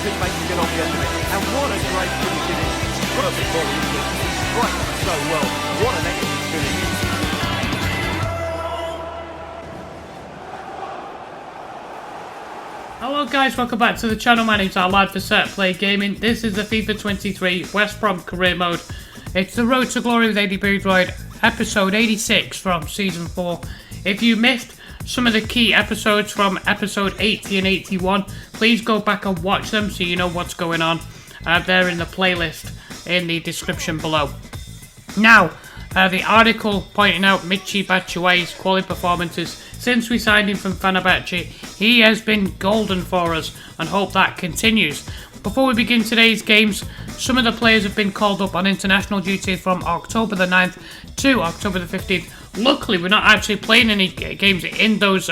couldn't make him get on the end of it. And what a great finish it is. Perfect volley, isn't it? He strikes it so well. What an excellent finish. Hello guys, welcome back to the channel. My name's our lad for Set Play Gaming. This is the FIFA 23 West Brom career mode. It's the Road to Glory with Aidy Boothroyd, episode 86 from season 4. If you missed some of the key episodes from episode 80 and 81, please go back and watch them so you know what's going on. They're in the playlist in the description below. Now, the article pointing out Michy Batshuayi's quality performances since we signed him from Fenerbahce. He has been golden for us and hope that continues. Before we begin today's games, some of the players have been called up on international duty from October the 9th to October the 15th. Luckily, we're not actually playing any games in those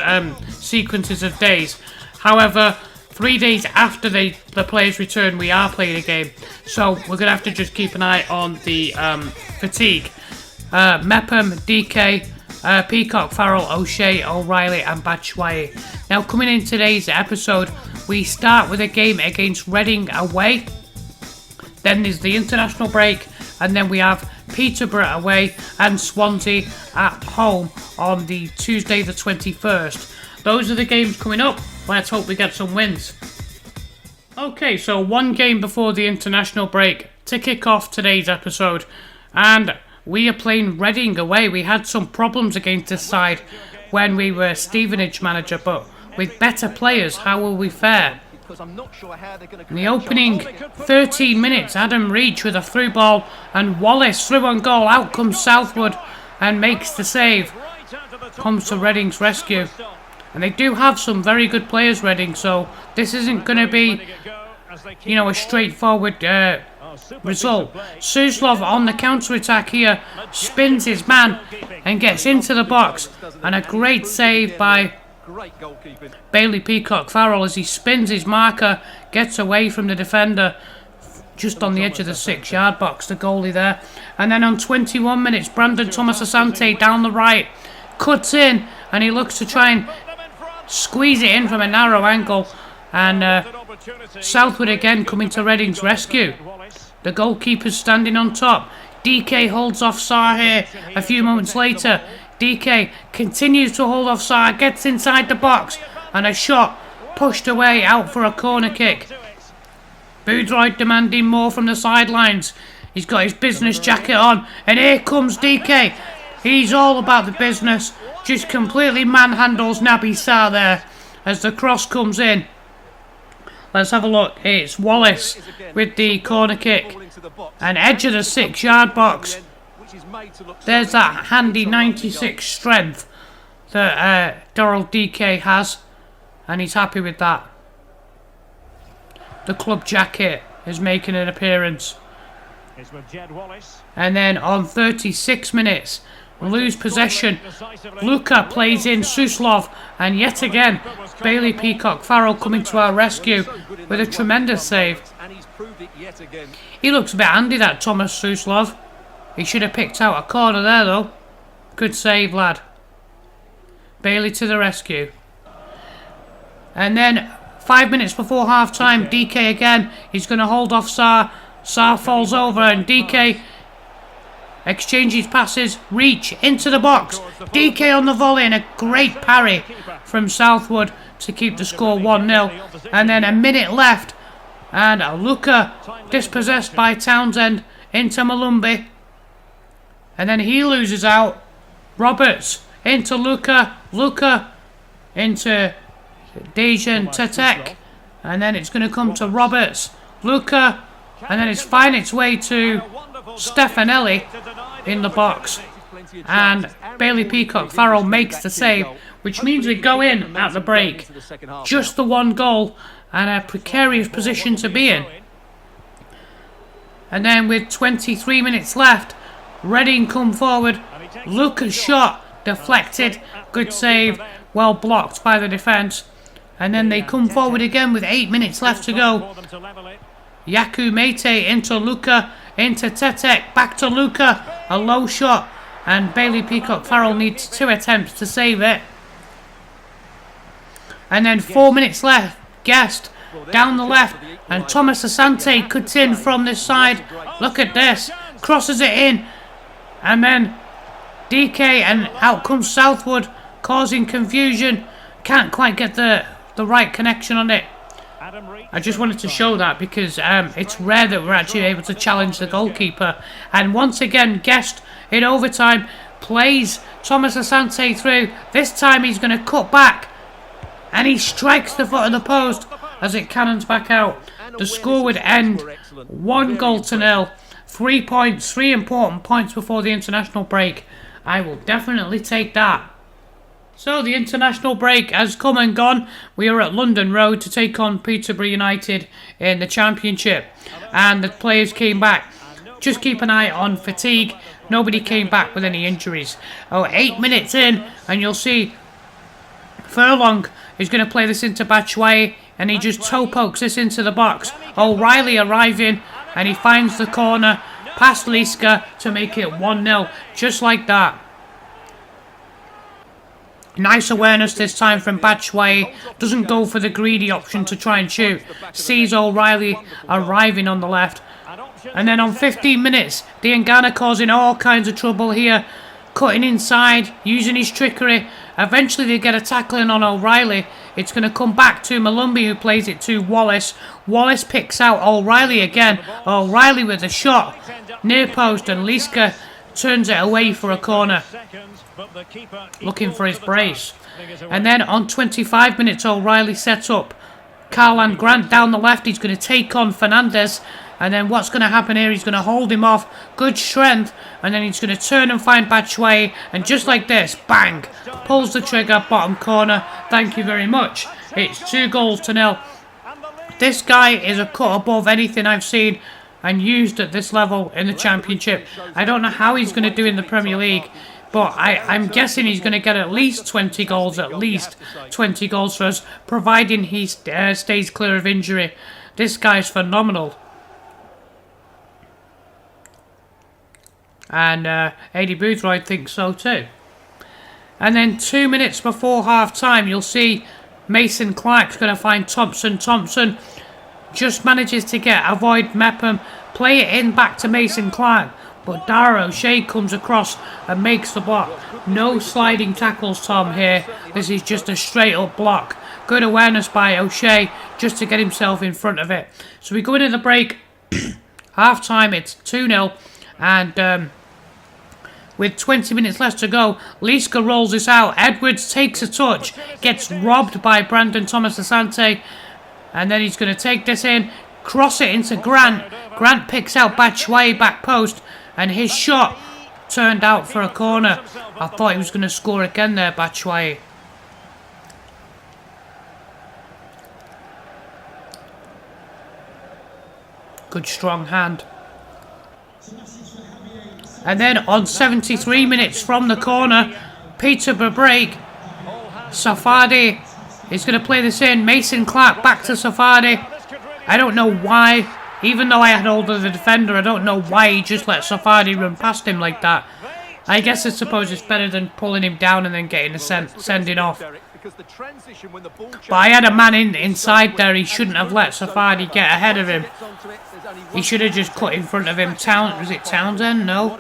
sequences of days. However, 3 days after the players return, we are playing a game. So we're going to have to just keep an eye on the fatigue. Mepham, DK, Peacock, Farrell, O'Shea, O'Reilly and Batshuayi. Now coming in today's episode, we start with a game against Reading away. Then there's the international break, and then we have Peterborough away and Swansea at home on the Tuesday the 21st. Those are the games coming up. Let's hope we get some wins. Okay, so one game before the international break to kick off today's episode, and we are playing Reading away. We had some problems against this side when we were Stevenage manager, but with better players, how will we fare? In the opening 13 minutes, Adam Reach with a through ball and Wallace through on goal. Out comes Southwood and makes the save. Comes to Reading's rescue. And they do have some very good players, Reading, so this isn't going to be, you know, a straightforward result. Suslov on the counter-attack here spins his man and gets into the box, and a great save by Bailey Peacock Farrell as he spins his marker, gets away from the defender just on the edge of the 6-yard box, the goalie there. And then on 21 minutes, Brandon Thomas Asante down the right cuts in and he looks to try and squeeze it in from a narrow angle, and Southwood again coming to Reading's rescue. The goalkeeper's standing on top. DK holds off Sarr here. A few moments later, DK continues to hold off Sarr, gets inside the box, and a shot pushed away out for a corner kick. Boothroyd demanding more from the sidelines. He's got his business jacket on, and here comes DK. He's all about the business. Just completely manhandles Naby Sarr there as the cross comes in. Let's have a look. It's Wallace with the corner kick. An edge of the 6-yard box. There's that handy 96 strength that Doral DK has, and he's happy with that. The club jacket is making an appearance. And then on 36 minutes, lose possession. Luca plays in Suslov, and yet again Bailey Peacock Farrell coming to our rescue with a tremendous save. He looks a bit handy, that Thomas Suslov. He should have picked out a corner there though. Good save, lad. Bailey to the rescue. And then 5 minutes before half time, DK again. He's going to hold off Sarr. Sarr falls over and DK exchanges passes. Reach into the box. DK on the volley and a great parry from Southwood to keep the score 1-0. And then a minute left, and Luca dispossessed by Townsend into Malumbi. And then he loses out. Roberts into Luca. Luca into Dejan Tetek. And then it's going to come to Roberts. Luca. And then it's finding its way to Stefanelli in the box. And Bailey Peacock Farrell makes the save, which means we go in at the break. Just the one goal and a precarious position to be in. And then with 23 minutes left, Reading come forward. Luca's shot deflected. Good save. Well blocked by the defence. And then they come forward again with 8 minutes left to go. Yaku Mete into Luca, into Tetek, back to Luca. A low shot. And Bailey Peacock Farrell needs 2 attempts to save it. And then 4 minutes left. Guest down the left, and Thomas Asante cuts in from this side. Look at this, crosses it in, and then DK, and out comes Southwood, causing confusion. Can't quite get the right connection on it. I just wanted to show that because it's rare that we're actually able to challenge the goalkeeper. And once again, Guest in overtime plays Thomas Asante through. This time he's going to cut back, and he strikes the foot of the post as it cannons back out. The score would end 1-0. 3 points, 3 important points before the international break. I will definitely take that. So the international break has come and gone. We are at London Road to take on Peterborough United in the Championship, and the players came back. Just keep an eye on fatigue. Nobody came back with any injuries. 8 minutes in, and you'll see Furlong is going to play this into Batshuayi, and he just toe pokes this into the box. O'Reilly arriving, and he finds the corner past Liska to make it 1-0, just like that. Nice awareness this time from Batshuayi. Doesn't go for the greedy option to try and shoot. Sees O'Reilly arriving on the left. And then on 15 minutes, Diangana causing all kinds of trouble here. Cutting inside, using his trickery. Eventually they get a tackling on O'Reilly. It's going to come back to Malumbi, who plays it to Wallace. Wallace picks out O'Reilly again. O'Reilly with a shot. Near post, and Liska turns it away for a corner. Looking for his brace. And then on 25 minutes, O'Reilly set up Karlan Grant down the left. He's going to take on Fernandez. And then what's going to happen here, he's going to hold him off. Good strength. And then he's going to turn and find Batshuayi. And just like this, bang. Pulls the trigger, bottom corner. Thank you very much. It's 2-0. This guy is a cut above anything I've seen and used at this level in the Championship. I don't know how he's going to do in the Premier League, but I'm guessing he's going to get at least 20 goals, for us, providing he stays clear of injury. This guy's phenomenal. And Aidy Boothroyd thinks so too. And then 2 minutes before half time, you'll see Mason Clark's going to find Thompson. Thompson just manages to avoid Mepham, play it in back to Mason Clark, but Dara O'Shea comes across and makes the block. No sliding tackles, Tom, here. This is just a straight up block. Good awareness by O'Shea just to get himself in front of it. So we go into the break. Half time, it's 2-0, and with 20 minutes left to go, Liska rolls this out. Edwards takes a touch, gets robbed by Brandon Thomas Asante, and then he's going to take this in, cross it into Grant. Grant picks out Batshuayi back post, and his shot turned out for a corner. I thought he was going to score again there, Batshuayi. Good strong hand. And then on 73 minutes from the corner, Peterborough break. Safadi is going to play this in. Mason Clark back to Safadi. I don't know why, even though I had hold of the defender, I don't know why he just let Safadi run past him like that. I guess I suppose it's better than pulling him down and then getting a sending off. But I had a man inside there. He shouldn't have let Safadi get ahead of him. He should have just cut in front of him. Was it Townsend? No.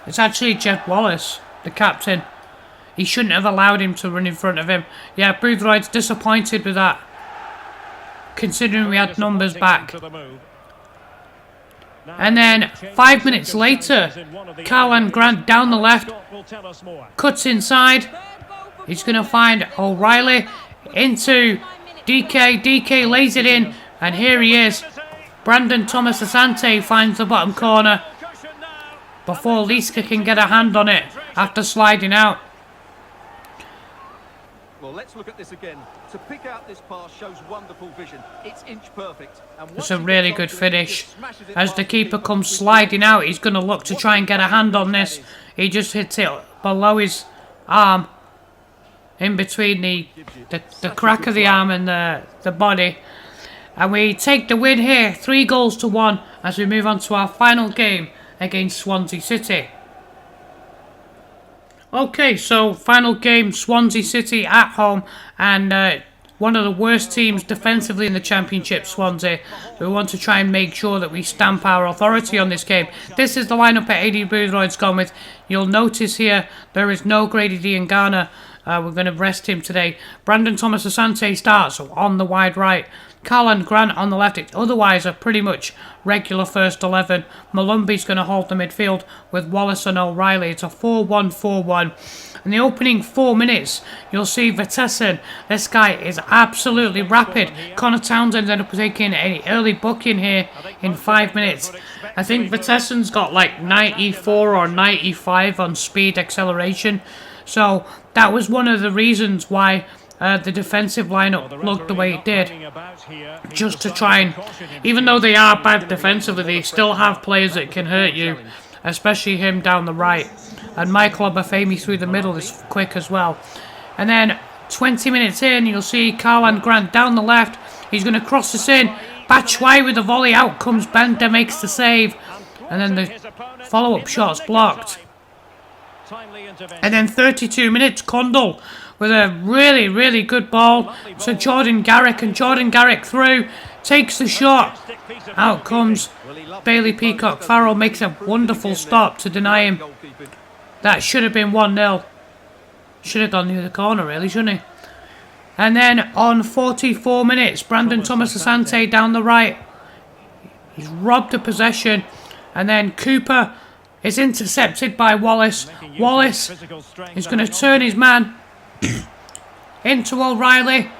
It's actually Jeff Wallace, the captain. He shouldn't have allowed him to run in front of him. Yeah, Boothroyd's disappointed with that, considering we had numbers back. And then 5 minutes later, Karlan Grant down the left, cuts inside. He's going to find O'Reilly into DK. DK lays it in, and here he is. Brandon Thomas Asante finds the bottom corner before Liska can get a hand on it after sliding out. Well, let's look at this again. To pick out this pass shows wonderful vision. It's inch perfect. It's a really good finish. As the keeper comes sliding out, he's going to look to try and get a hand on this. He just hits it below his arm, in between the crack of the arm and the body. And we take the win here, 3-1, as we move on to our final game against Swansea City. Okay, so final game, Swansea City at home, and one of the worst teams defensively in the Championship, Swansea. We want to try and make sure that we stamp our authority on this game. This is the lineup that Aidy Boothroyd's gone with. You'll notice here there is no Grady Diangana. We're going to rest him today. Brandon Thomas Asante starts on the wide right. Carl Grant on the left. It's otherwise a pretty much regular first 11. Malumbi's going to hold the midfield with Wallace and O'Reilly. It's a 4-1-4-1. In the opening 4 minutes, you'll see Vitesse. This guy is absolutely rapid. Connor Townsend ended up taking an early booking here in 5 minutes. I think Vitesse's got like 94 or 95 on speed acceleration. So that was one of the reasons why the defensive lineup looked the way it did. Just to try and, even though they are bad defensively, they still have players that can hurt you, especially him down the right. And Michael Obafemi through the middle is quick as well. And then 20 minutes in, you'll see Carl Grant down the left. He's going to cross this in. Batshuayi with the volley. Out comes Bender, makes the save. And then the follow-up shot's blocked. And then 32 minutes, Condell with a really, really good ball to Jordan Garrick, and Jordan Garrick through, takes the shot. Out comes Bailey Peacock. Farrell makes a wonderful stop to deny him. That should have been 1-0. Should have gone near the corner, really, shouldn't he? And then on 44 minutes, Brandon Thomas Asante down the right. He's robbed a possession, and then Cooper is intercepted by Wallace. Wallace is going to turn his man into O'Reilly.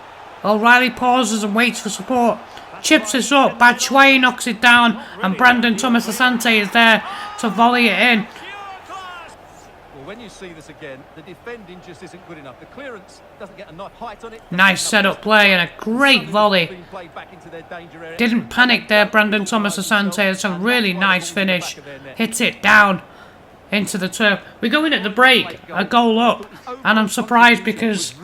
O'Reilly pauses and waits for support. Chips this up. Batshuayi knocks it down, and Brandon Thomas Asante is there to volley it in. When you see this again, the defending just isn't good enough. The clearance doesn't get enough height on it. Nice set-up play and a great volley. Didn't panic there, Brandon Thomas Asante. It's a really nice finish. Hits it down into the turf. We go in at the break, a goal up, and I'm surprised because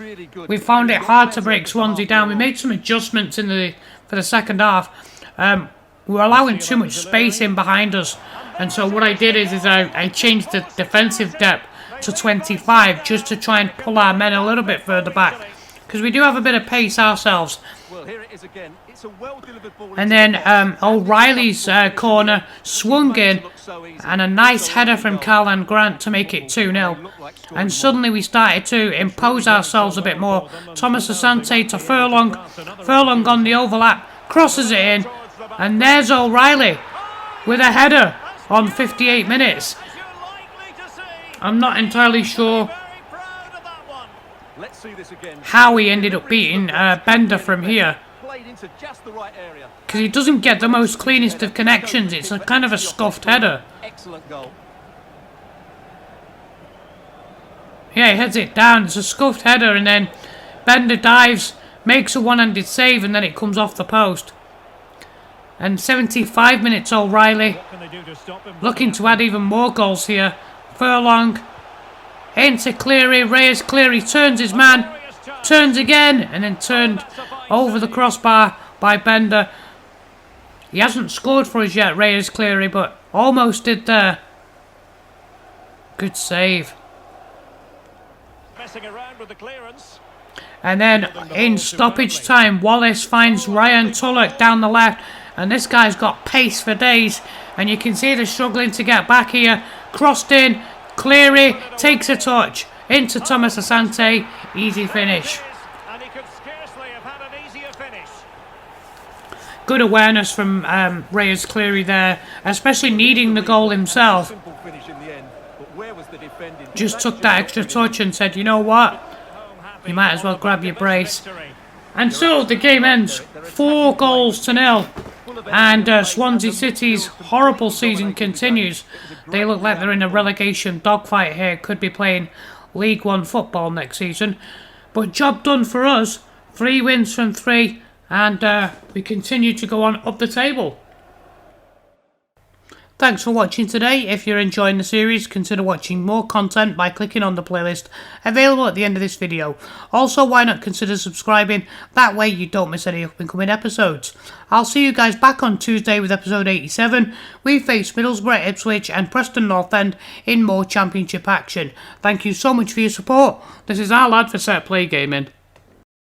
we found it hard to break Swansea down. We made some adjustments for the second half. We were allowing too much space in behind us, and so what I did is I changed the defensive depth to 25 just to try and pull our men a little bit further back, because we do have a bit of pace ourselves. And then O'Reilly's corner swung in, and a nice header from Carl Grant to make it 2-0. And suddenly we started to impose ourselves a bit more. Thomas Asante to Furlong. Furlong on the overlap, crosses it in, and there's O'Reilly with a header on 58 minutes. I'm not entirely sure how he ended up beating Bender from here, because he doesn't get the most cleanest of connections. It's a kind of a scuffed header. Yeah, he heads it down. It's a scuffed header, and then Bender dives, makes a one-handed save, and then it comes off the post. And 75 minutes, O'Reilly looking to add even more goals here. Furlong into Cleary. Reyes Cleary turns his man, turns again, and then turned over the crossbar by Bender. He hasn't scored for us yet, Reyes Cleary, but almost did there. Good save. And then in stoppage time, Wallace finds Ryan Tulloch down the left, and this guy's got pace for days, and you can see they're struggling to get back here. Crossed in, Cleary takes a touch into Thomas Asante, easy finish. Good awareness from Reyes Cleary there, especially needing the goal himself. Just took that extra touch and said, you know what, you might as well grab your brace. And so the game ends 4-0, and Swansea City's horrible season continues. They look like they're in a relegation dogfight here, could be playing League One football next season. But job done for us, 3 wins from 3, and we continue to go on up the table. Thanks for watching today. If you're enjoying the series, consider watching more content by clicking on the playlist available at the end of this video. Also, why not consider subscribing? That way you don't miss any up-and-coming episodes. I'll see you guys back on Tuesday with episode 87. We face Middlesbrough, Ipswich and Preston North End in more Championship action. Thank you so much for your support. This is our lad for Set Play Gaming.